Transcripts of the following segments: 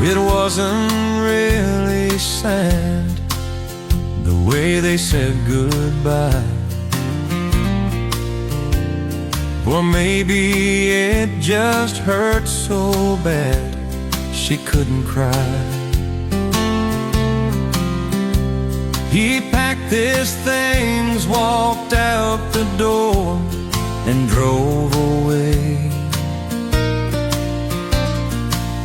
It wasn't really sad the way they said goodbye. Or maybe it just hurt so bad she couldn't cry. He packed his things, walked out the door, and drove away.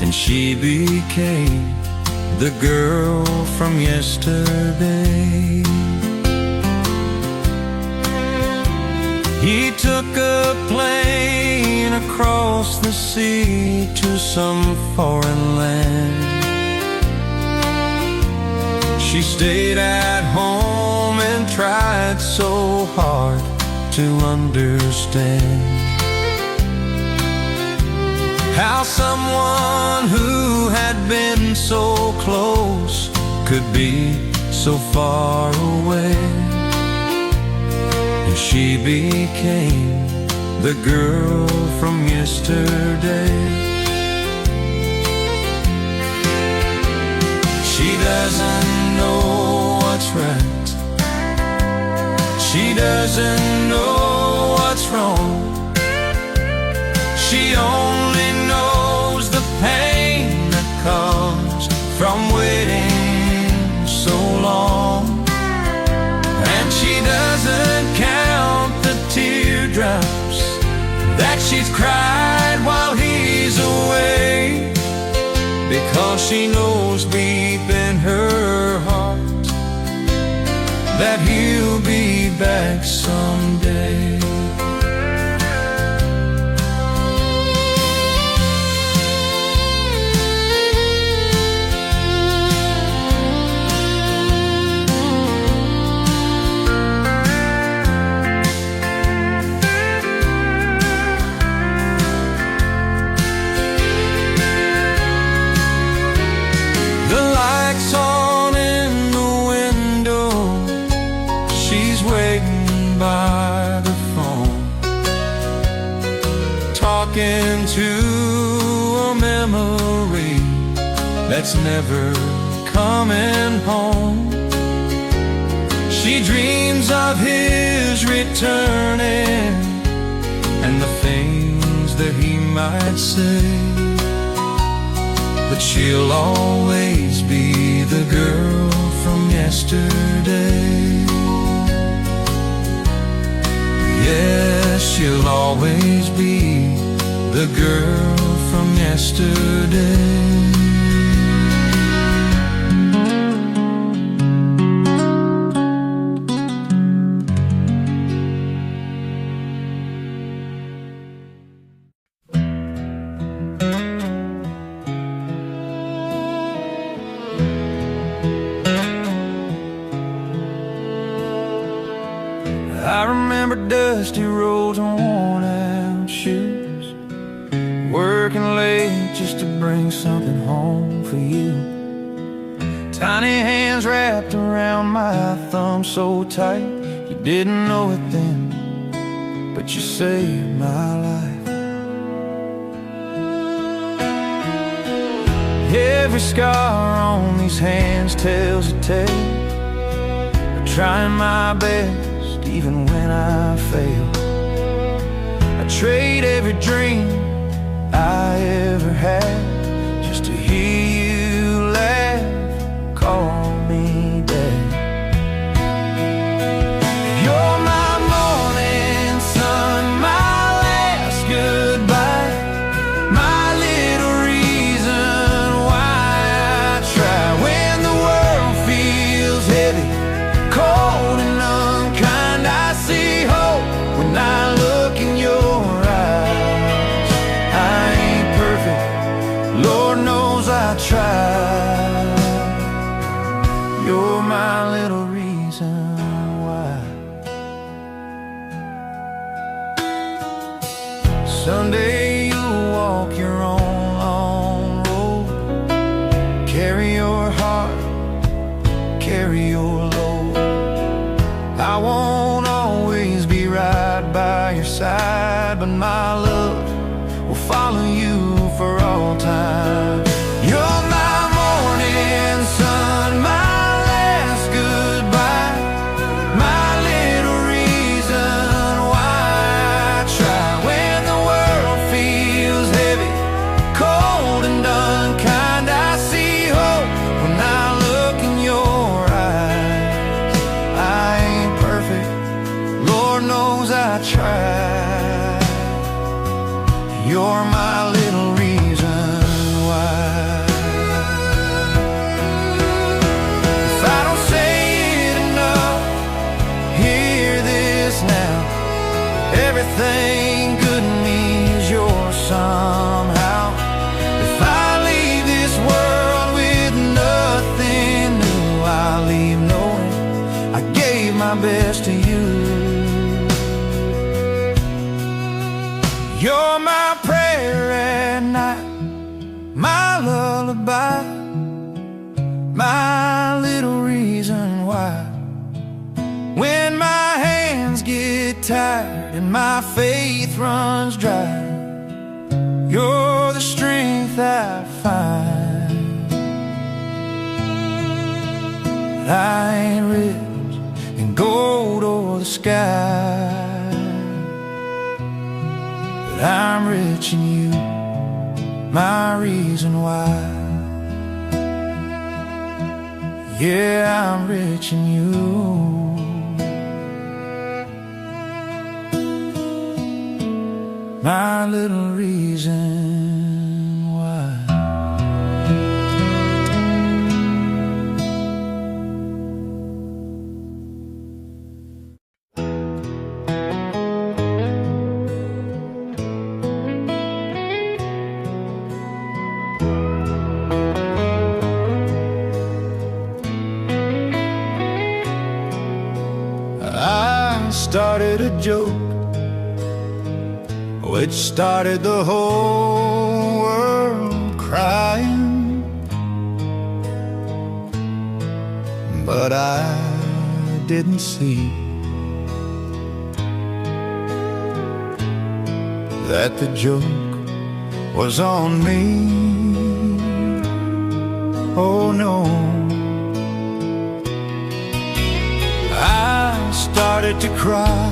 And she became the girl from yesterday. He took a plane across the sea to some foreign land. She stayed at home and tried so hard to understand how someone who had been so close could be so far away. And she became the girl from yesterday. She doesn't know what's right, she doesn't know what's wrong. She only knows the pain that comes from waiting so long. And she doesn't count the teardrops that she's cried while he's away, because she knows deep in her heart that he'll be back someday. By the phone, talking to a memory that's never coming home. She dreams of his returning and the things that he might say, but she'll always be the girl from yesterday. Yes, she'll always be the girl from yesterday. I remember dusty roads and worn out shoes, working late just to bring something home for you. Tiny hands wrapped around my thumb so tight, you didn't know it then, but you saved my life. Every scar on these hands tells a tale of trying my best even when I fail. I trade every dream I ever had just to hear you laugh, call me dad. You're my morning sun, my last goodbye, my little reason why I try. When the world feels heavy, cold and unkind, I see hope when I look in your eyes. I ain't perfect, Lord knows I try. You're my little reason why. Someday you'll walk your own long road, carry your heart, carry your load. I won't always be right by your side, but my love will follow you for all time. You're my best to you. You're my prayer at night, my lullaby, my little reason why. When my hands get tired and my faith runs dry, you're the strength I find. I ain't rich in gold or the sky, but I'm rich in you, my reason why. Yeah, I'm rich in you, my little reason why. I started a joke which started the whole world crying, but I didn't see that the joke was on me. Oh no, I started to cry,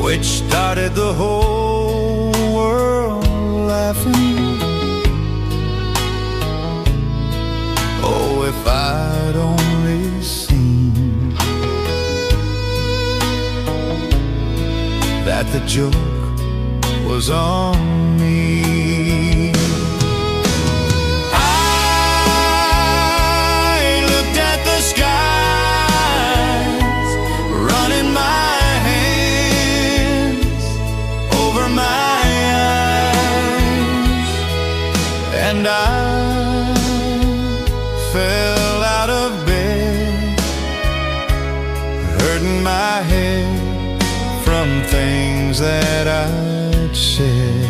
which started the whole world laughing. Oh, if I'd only seen that the joke was on me. I looked at the skies, running my and I fell out of bed, hurting my head from things that I'd said,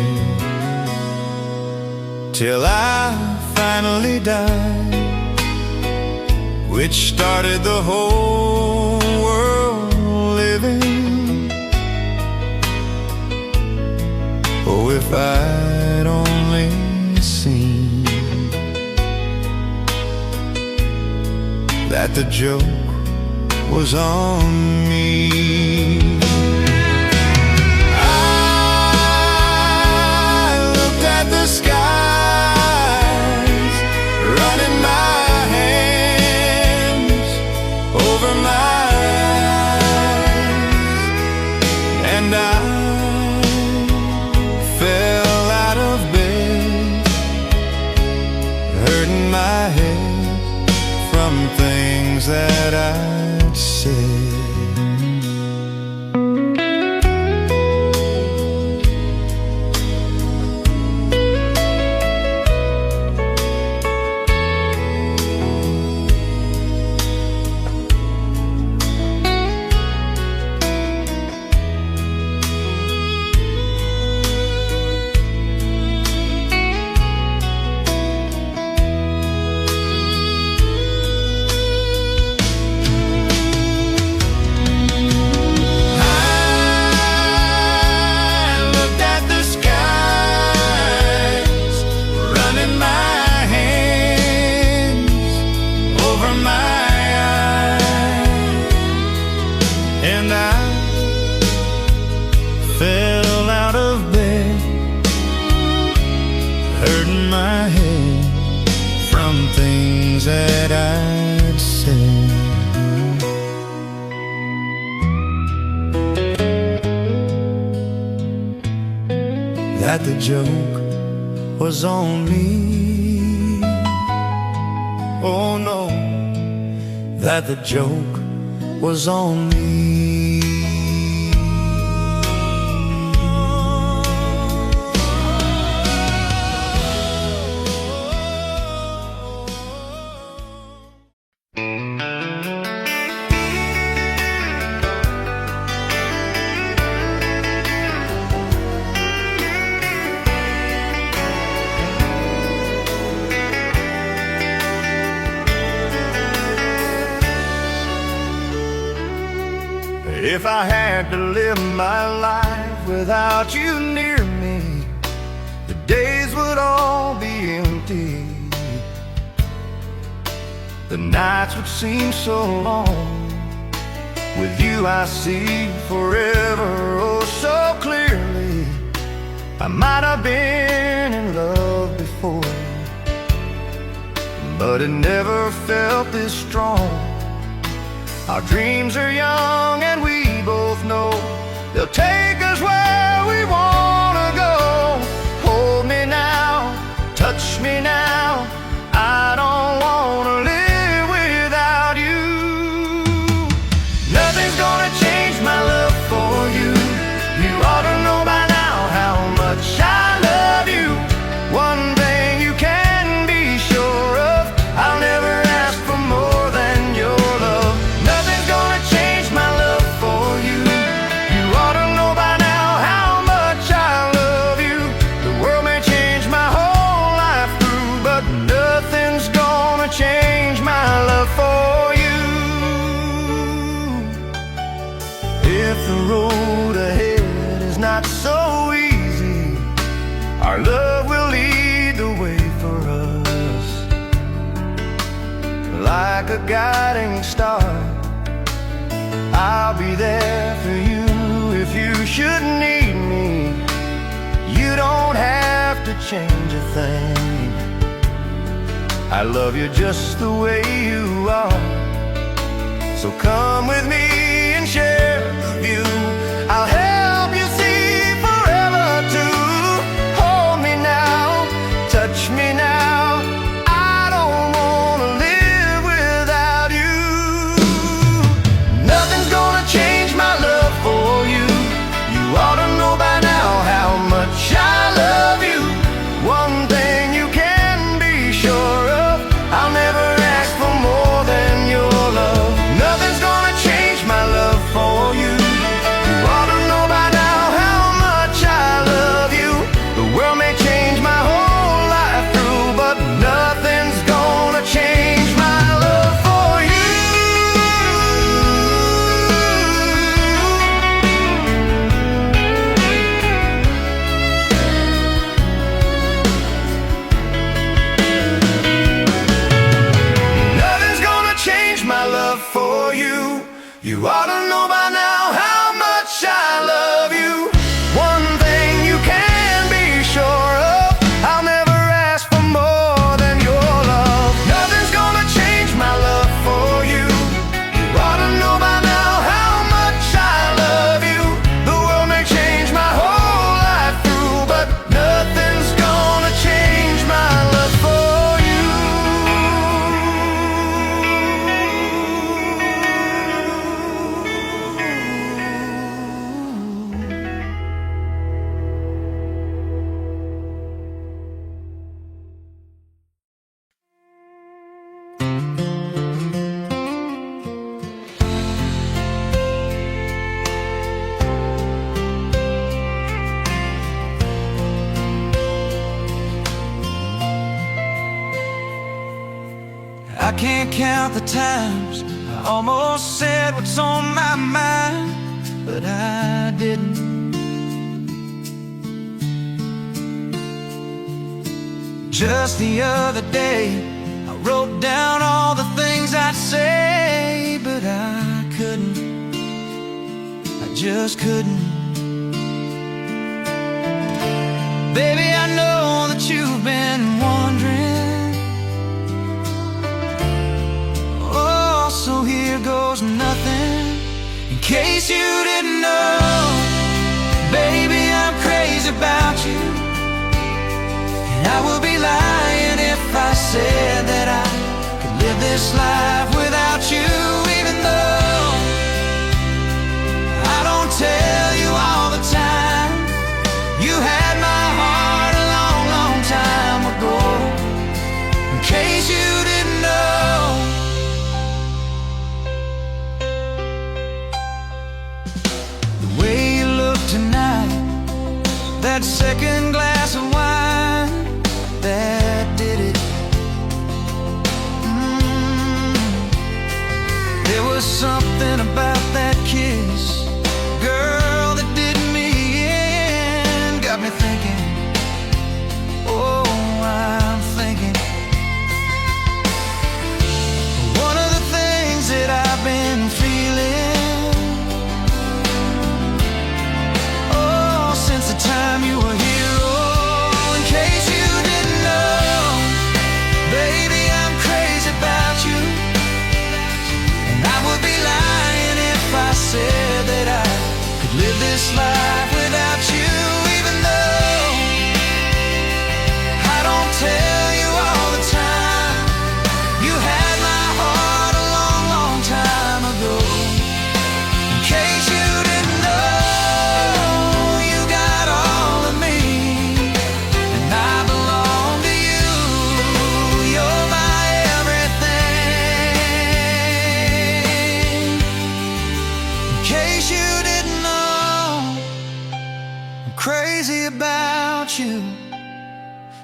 till I finally died, which started the whole world living. Oh, if I'd only seen that the joke was on me. I looked at the skies, running my hands over my eyes, and I fell out of bed, hurting my head from things that I'd said. That I'd said. That the joke was on me. Oh no, that the joke was on me. If I had to live my life without you near me, the days would all be empty. The nights would seem so long. With you I see forever oh so clearly. I might have been in love before, but it never felt this strong. Our dreams are young and we both know they'll take us where we wanna go. Hold me now, touch me now, I don't wanna live without you. Nothing's gonna change my love for you. You ought to know by now how much I love you. One thing you can be sure of, I'll never ask for more than your love. Nothing's gonna change my love for you. You ought to know by now how much I love you. The world may change my whole life through, but nothing's gonna change my love for you. If the road ahead is not so easy, our love will lead the way for us. Like a guiding star, I'll be there for you if you should need me. You don't have to change a thing. I love you just the way you are. So come with me and share the view. I'll help you see forever too. Hold me now, touch me now, I don't wanna live without you. Nothing's gonna change my love for you. You ought to know by now how much I love you. One thing you can be sure of, I'll never ask for more than your love. Nothing's gonna change my love for you. You ought to know by now how much I love you. The world may change my whole life through, but nothing's gonna change my love for you. Nothing's gonna change my love for you. You ought to know by now how much I love you. One thing you can be sure of, I'll never ask for more than your love. Nothing's gonna change my love for you. You ought to know by now how much I love you. The world may change my whole life through, but nothing's gonna change my love for you. I can't count the times I almost said what's on my mind, but I didn't. Just the other day, I wrote down all the things I'd say, but I couldn't. I just couldn't. Baby, I know that you've been wondering. So here goes nothing, in case you didn't know. Baby, I'm crazy about you, and I would be lying if I said that I could live this life without you. Even though I don't tell you all the time, you had my heart a long, long time ago. In case you didn't know, that second glass of wine that did it. There was something about that kiss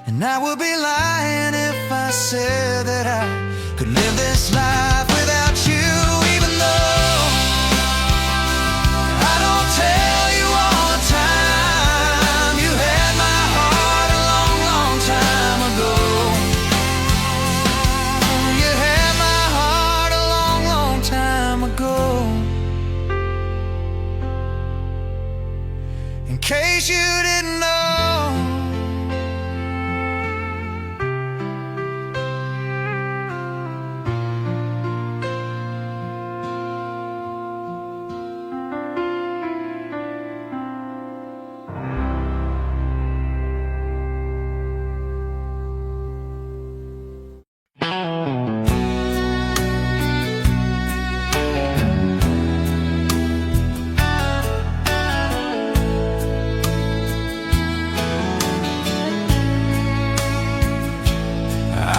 And I would be lying if I said that I could live this life without you. Even though I don't tell you all the time, you had my heart a long, long time ago. You had my heart a long, long time ago. In case you didn't know,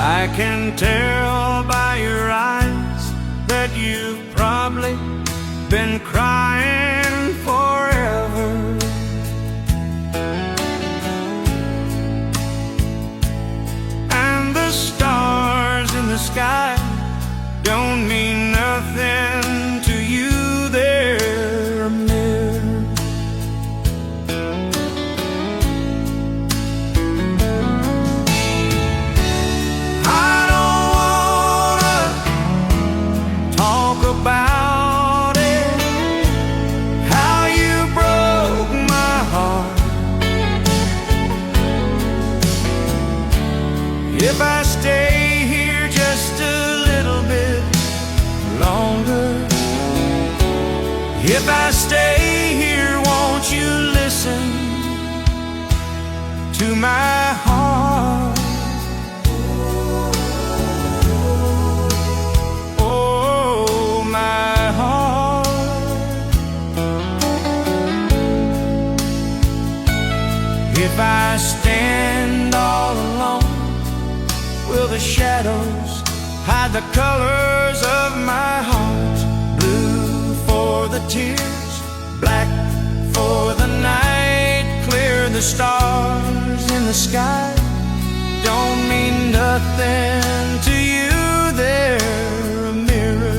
I can tell by your eyes that you've probably been crying forever. And the stars in the sky don't mean nothing to you, they're a mirror. About it, how you broke my heart. If I stay here just a little bit longer, if I stay here, won't you listen to my heart? If I stand all alone, will the shadows hide the colors of my heart? Blue for the tears, black for the night, clear the stars in the sky don't mean nothing to you, they're a mirror.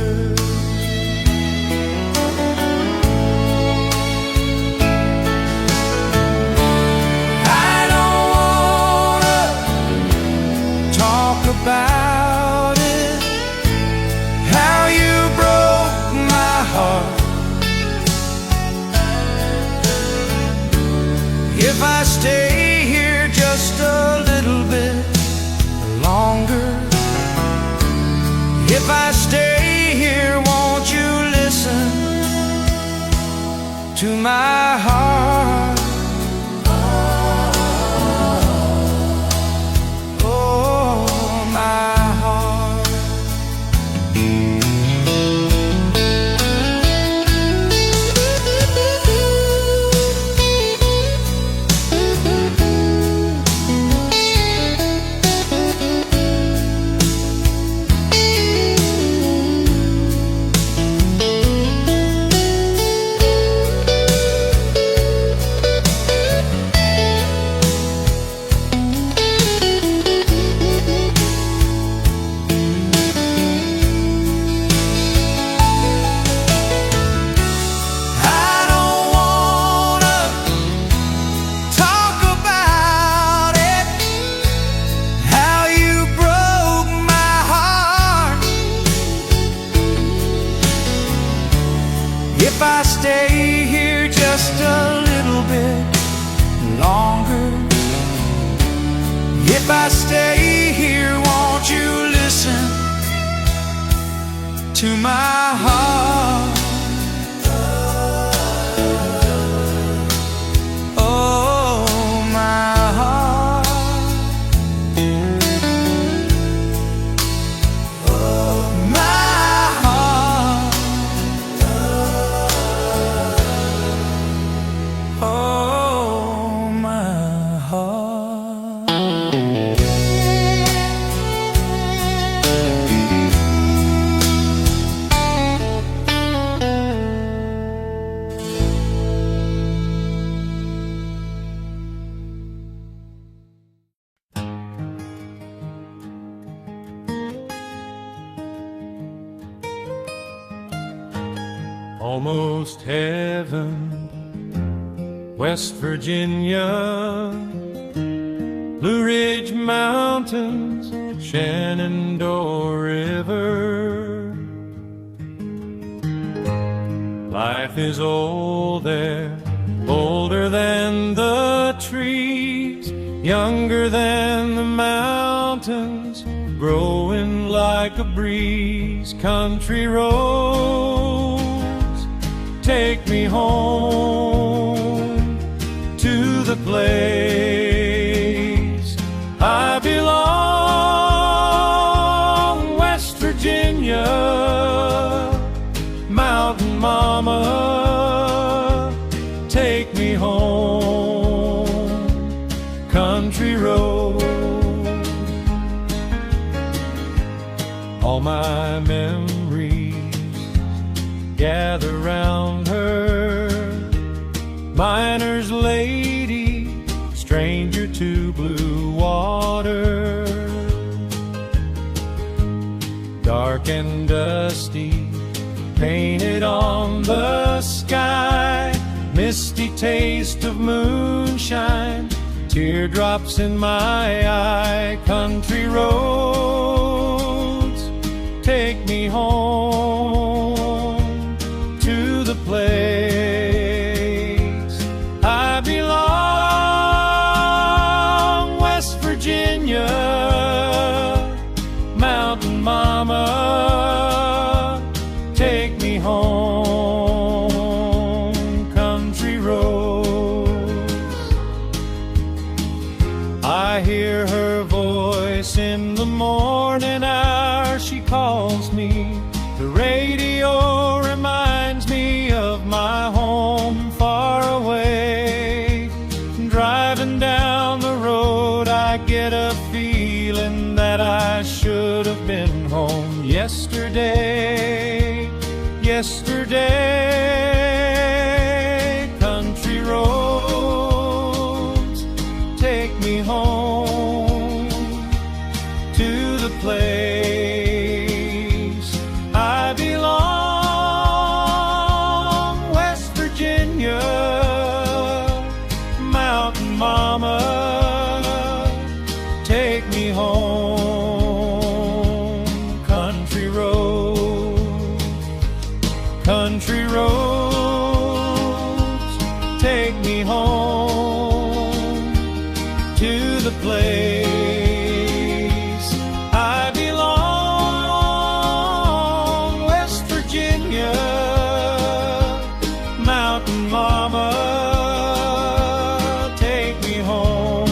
About it, how you broke my heart. If I stay here just a little bit longer, if I stay here, won't you listen to my heart? If I stay here just a little bit longer, if I stay here, won't you listen to my heart? Oh, my heart. Oh, my heart. Oh, my heart. almost heaven, West Virginia, Blue Ridge Mountains, Shenandoah River. Life is old there, older than the trees, younger than the mountains, growing like a breeze. Country roads take me home to the place I belong. West Virginia, Mountain Mama, take me home. Country road. All my memories gather round her, miner's lady, stranger to blue water. Dark and dusty, painted on the sky, misty taste of moonshine, teardrops in my eye. Country roads take me home to the place I belong. West Virginia, Mountain Mama, take me home. Country roads. I hear her voice in the morning hour. She calls me. The radio reminds me of my home far away. Driving down the road, I get a feeling that I should have been home yesterday. Yesterday, country roads take me home to the place I belong. West Virginia, Mountain Mama, take me home. Country roads, country roads, take me home to the place I belong. West Virginia, Mountain Mama, take me home.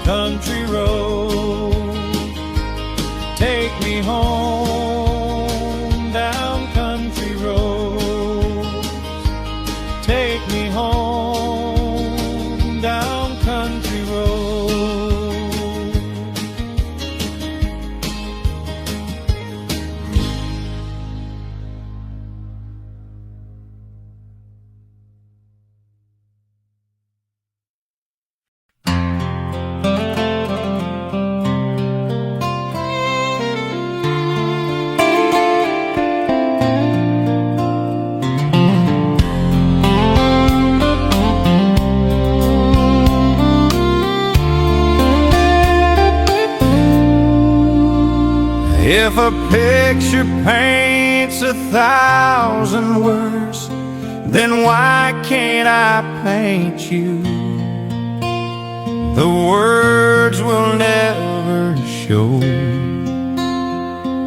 Country road, take me home. Down country roads, take me home. Down country road. If a picture paints 1,000 words, then why can't I paint you? The words will never show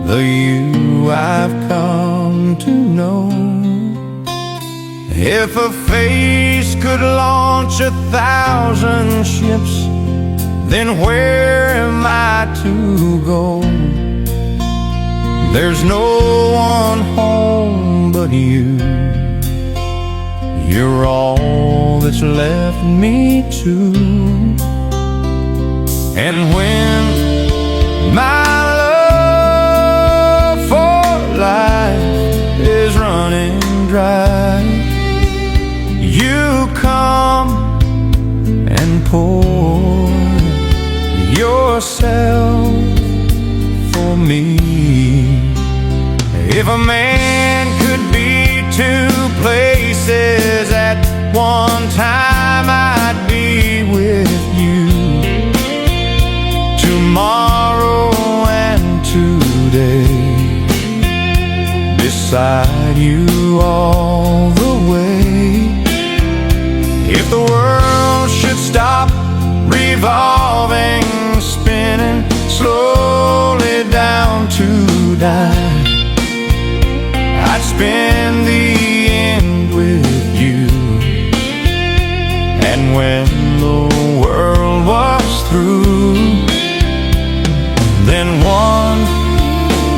the you I've come to know. If a face could launch 1,000 ships, then where am I to go? There's no one home but you. You're all that's left me to. And when my love for life is running dry, you come and pour yourself for me. If a man could beside you all the way. If the world should stop revolving, spinning slowly down to die, I'd spend the end with you. And when the world was through, then one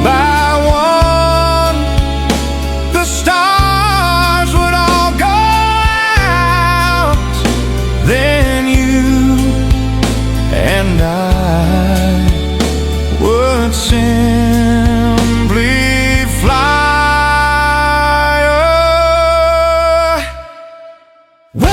by one the stars would all go out. Then you and I would simply fly away.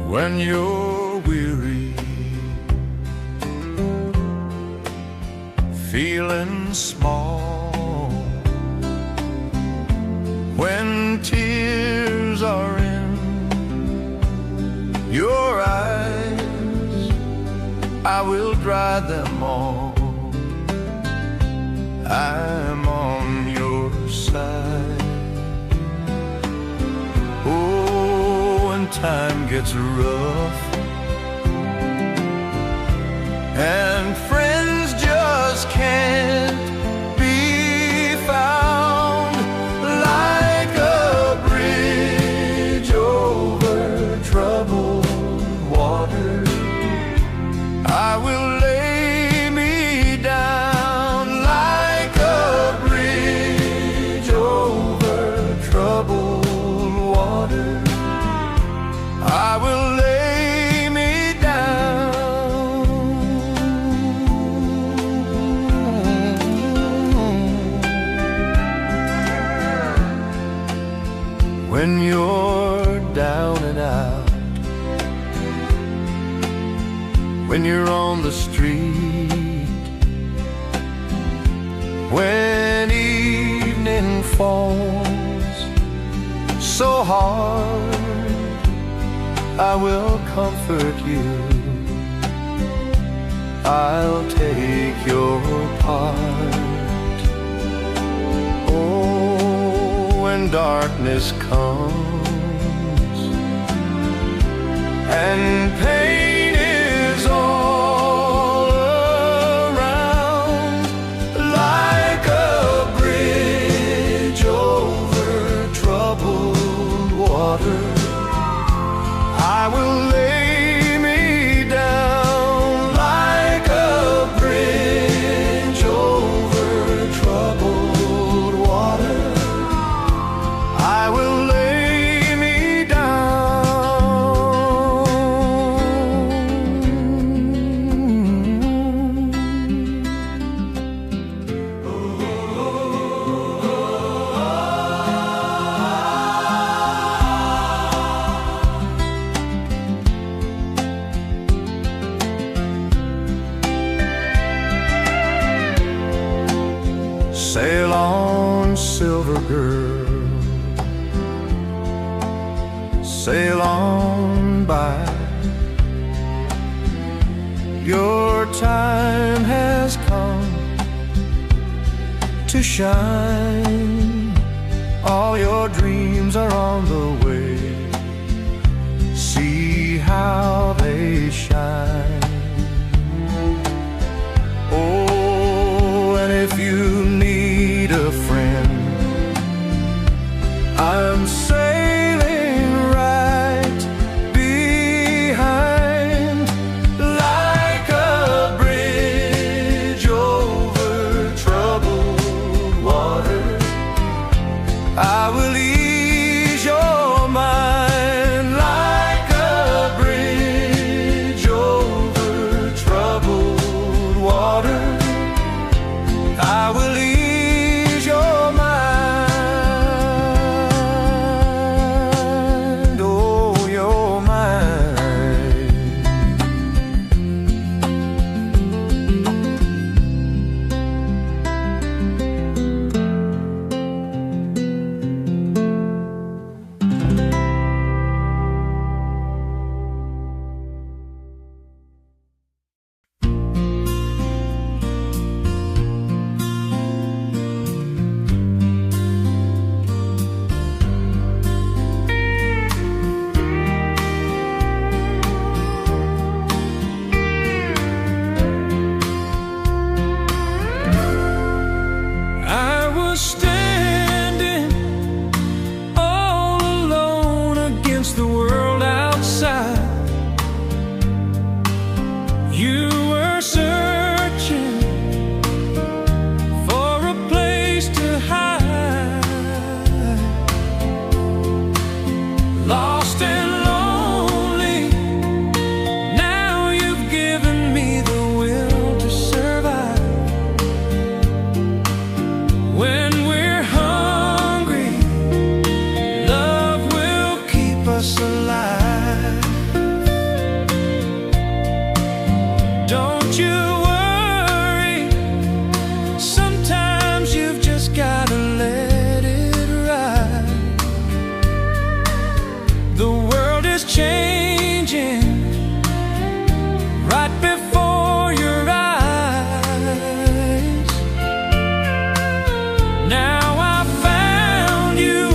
When you're weary, feeling small, when tears are in your eyes, I will dry them all. I'm on your side. Oh, when time gets rough and friends just can't be found, like a bridge over troubled water, I will lay me down. Like a bridge over troubled water, I will lay me down. When you're down and out, when you're on the street, when evening falls so hard, I will comfort you. I'll take your part. Oh, when darkness comes and pain is all around, like a bridge over troubled water, I will lay me down. Like a bridge over troubled water, I will lay me down. Sail on, silver girl, sail on by. Your time has come to shine. All your dreams are on the way. See how they shine. Oh, and if you need a friend, I'm sailing right behind. Like a bridge over troubled water, I will ease your mind. Like a bridge over troubled lost and lonely. Now you've given me the will to survive. When we're hungry, love will keep us alive. Don't you worry, sometimes you've just gotta let it ride. The world is changing right before your eyes. Now I found you,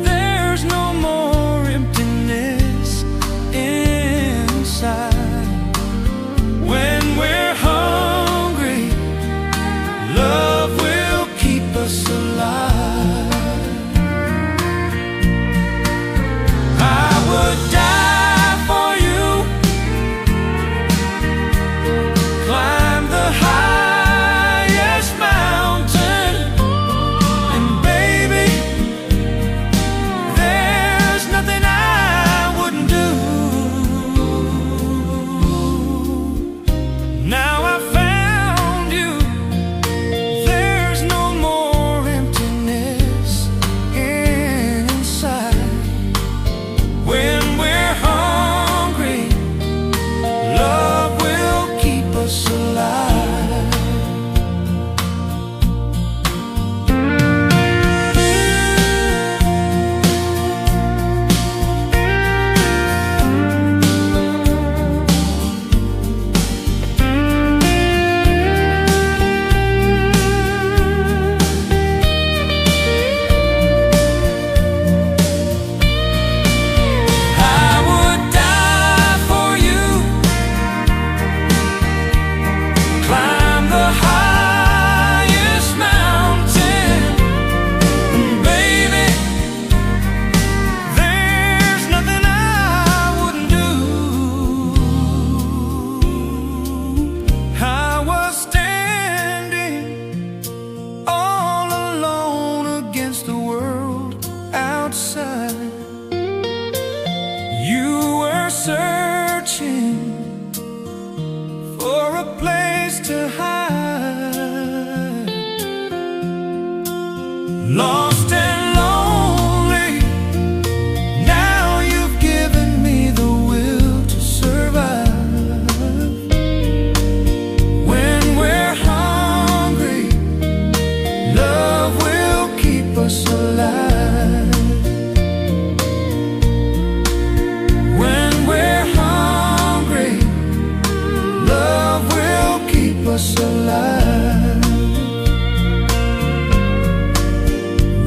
there's no more emptiness inside. When we're hungry, love will keep us alive. I would die for you, climb the highest mountain, and baby, there's nothing I wouldn't do. Now I found you, there's no more emptiness inside. When we're hungry, love will keep us alive. I would die for you, climb the highest mountain, and baby, there's nothing I wouldn't do. I was standing all alone against the world outside. You were searching for a place to hide. Lost and lonely, now you've given me the will to survive. When we're hungry, love will keep us alive. When we're hungry, love will keep us alive.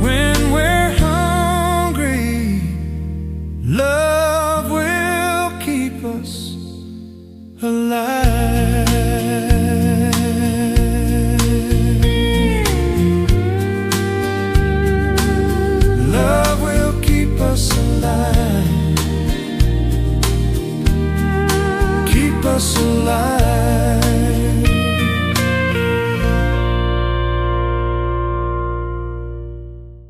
When we're hungry, love will keep us alive. Love will keep us alive. Keep us alive.